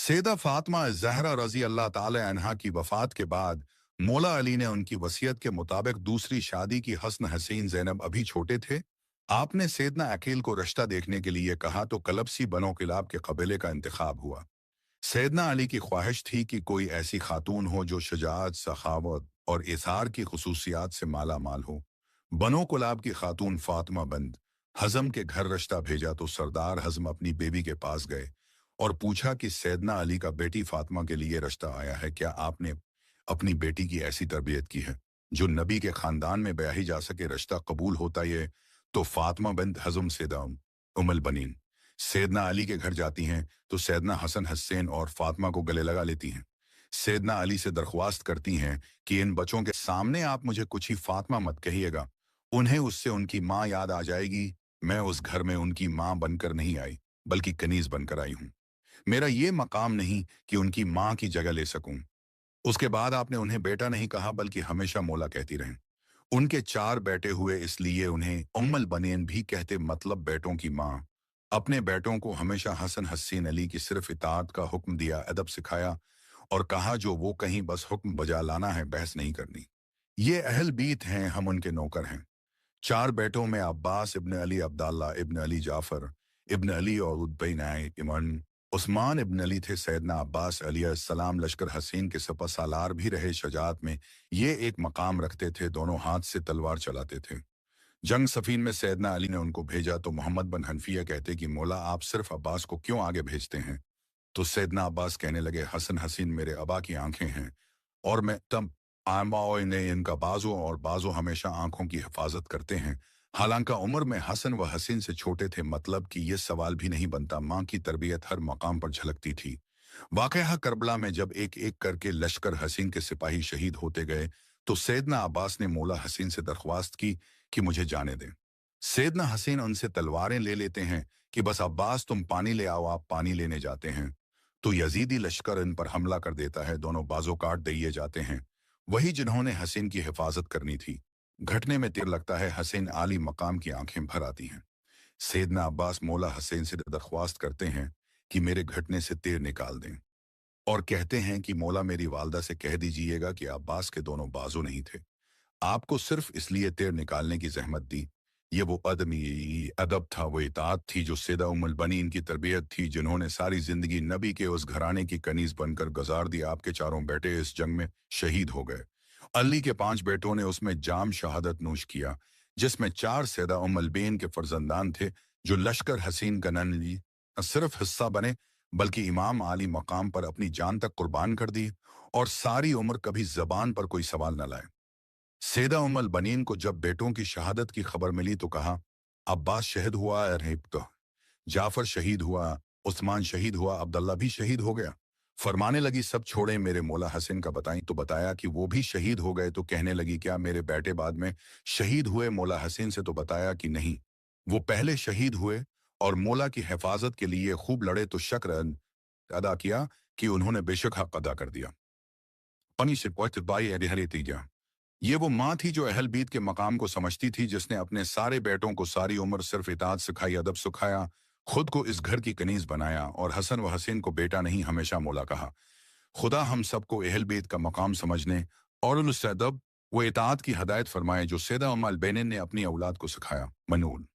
सैयदा फातिमा ज़हरा रज़ी अल्लाह ताला अन्हा की वफ़ात के बाद मौला अली ने उनकी वसीयत के मुताबिक दूसरी शादी की। हसन हसीन ज़ैनब अभी छोटे थे। आपने सैयदना अकील को रिश्ता देखने के लिए कहा तो कलबसी बनो किलाब के कबीले का इंतखाब हुआ। सैयदना अली की ख्वाहिश थी कि कोई ऐसी खातून हो जो शुजाअत, सखावत और इसार की खसूसियात से माला माल हो। बनो कुलाब की खातून फातिमा बंद हजम के घर रिश्ता भेजा तो सरदार हजम अपनी बेबी के पास गए और पूछा कि सैयदना अली का बेटी फातिमा के लिए रिश्ता आया है, क्या आपने अपनी बेटी की ऐसी तरबियत की है जो नबी के खानदान में ब्याही जा सके? रिश्ता कबूल होता ये तो फातिमा बिन्त हजम सैयदा उम्मुल बनीन सैयदना अली के घर जाती हैं तो सैयदना हसन हसैन और फातिमा को गले लगा लेती हैं। सैयदना अली से दरख्वास्त करती हैं कि इन बच्चों के सामने आप मुझे कुछ ही फातिमा मत कहिएगा, उन्हें उससे उनकी माँ याद आ जाएगी। मैं उस घर में उनकी माँ बनकर नहीं आई बल्कि कनीज बनकर आई हूँ। मेरा ये मकाम नहीं कि उनकी माँ की जगह ले सकूं। उसके बाद आपने उन्हें बेटा नहीं कहा बल्कि हमेशा मौला कहती रहें। उनके 4 बेटे हुए इसलिए उन्हें उम्मुल बनीन भी कहते, मतलब बेटों की माँ। अपने बेटों को हमेशा हसन हसीन अली की सिर्फ इताअत का हुक्म दिया, अदब सिखाया और कहा जो वो कहीं बस हुक्म बजा लाना है, बहस नहीं करनी। ये अहल बीत हैं, हम उनके नौकर हैं। 4 बेटों में अब्बास इब्न अली, अब्दुल्ला इब्न अली, जाफर इब्न अली और उतबैन इमन उस्मान इब्न अली थे। सैयदना अब्बास अलैहिस्सलाम लश्कर हसीन के सपा सालार भी रहे। शजाअत में ये एक मकाम रखते थे, दोनों हाथ से तलवार चलाते थे। जंग सफीन में सैयदना अली ने उनको भेजा तो मोहम्मद बिन हनफिया कहते कि मौला आप सिर्फ अब्बास को क्यों आगे भेजते हैं? तो सैयदना अब्बास कहने लगे, हसन हसीन मेरे अबा की आंखें हैं और मैं तब आमाओ ने इनका बाजू और बाजू हमेशा आंखों की हिफाजत करते हैं। हालांकि उम्र में हसन व हसीन से छोटे थे, मतलब कि ये सवाल भी नहीं बनता। माँ की तरबियत हर मकाम पर झलकती थी। वाकया करबला में जब एक एक करके लश्कर हसीन के सिपाही शहीद होते गए तो सैयदना अब्बास ने मौला हसीन से दरख्वास्त की कि मुझे जाने दें। सैयदना हसीन उनसे तलवारें ले लेते हैं कि बस अब्बास तुम पानी ले आओ। आप पानी लेने जाते हैं तो यजीदी लश्कर इन पर हमला कर देता है, दोनों बाजों काट दिए जाते हैं। वही जिन्होंने हसीन की हिफाजत करनी थी। घटने में तीर लगता है, हसीन आली मकाम की आंखें भर आती हैं। सैयदना अब्बास मौला हसीन से दरख्वास्त करते हैं कि मेरे घटने से तीर निकाल दें और कहते हैं कि मौला मेरी वालदा से कह दीजिएगा कि अब्बास के दोनों बाजू नहीं थे, आपको सिर्फ इसलिए तीर निकालने की जहमत दी। ये वो अदमी अदब था, वो इताअत थी जो सैयदा उम्मुल बनीन की तरबियत थी, जिन्होंने सारी जिंदगी नबी के उस घराने की कनीज बनकर गुजार दी। आपके 4 बेटे इस जंग में शहीद हो गए। अली के 5 बेटों ने उसमें जाम शहादत नूश किया, जिसमें 4 सैयदा उम्मुल बेन के फर्जंदान थे जो लश्कर हसीन का न सिर्फ हिस्सा बने बल्कि इमाम आली मकाम पर अपनी जान तक कुर्बान कर दी और सारी उम्र कभी जबान पर कोई सवाल न लाए। सैयदा उम्मुल बनीन को जब बेटों की शहादत की खबर मिली तो कहा, अब्बास शहीद हुआ, अरे तो जाफर शहीद हुआ, उस्मान शहीद हुआ, अब्दुल्ला भी शहीद हो गया। फरमाने लगी, सब छोड़े, मेरे मौला हसन का बताई तो बताया कि वो भी शहीद हो गए। तो कहने लगी, क्या मेरे बेटे बाद में शहीद हुए? मौला हसन से तो बताया कि नहीं, वो पहले शहीद हुए और मौला की हिफाजत के लिए खूब लड़े। तो शक्र अदा किया कि उन्होंने बेशक हक अदा कर दिया। पनी से ये वो माँ थी जो अहल बीत के मकाम को समझती थी, जिसने अपने सारे बेटों को सारी उम्र सिर्फ इताअत सिखाई, अदब सिखाया, खुद को इस घर की कनीज बनाया और हसन व हसीन को बेटा नहीं हमेशा मौला कहा। खुदा हम सबको अहल बीत का मकाम समझने और उस अदब व इताअत की हदायत फरमाए जो सैयदा उम्मुल बैनिन ने अपनी औलाद को सिखाया। मनून।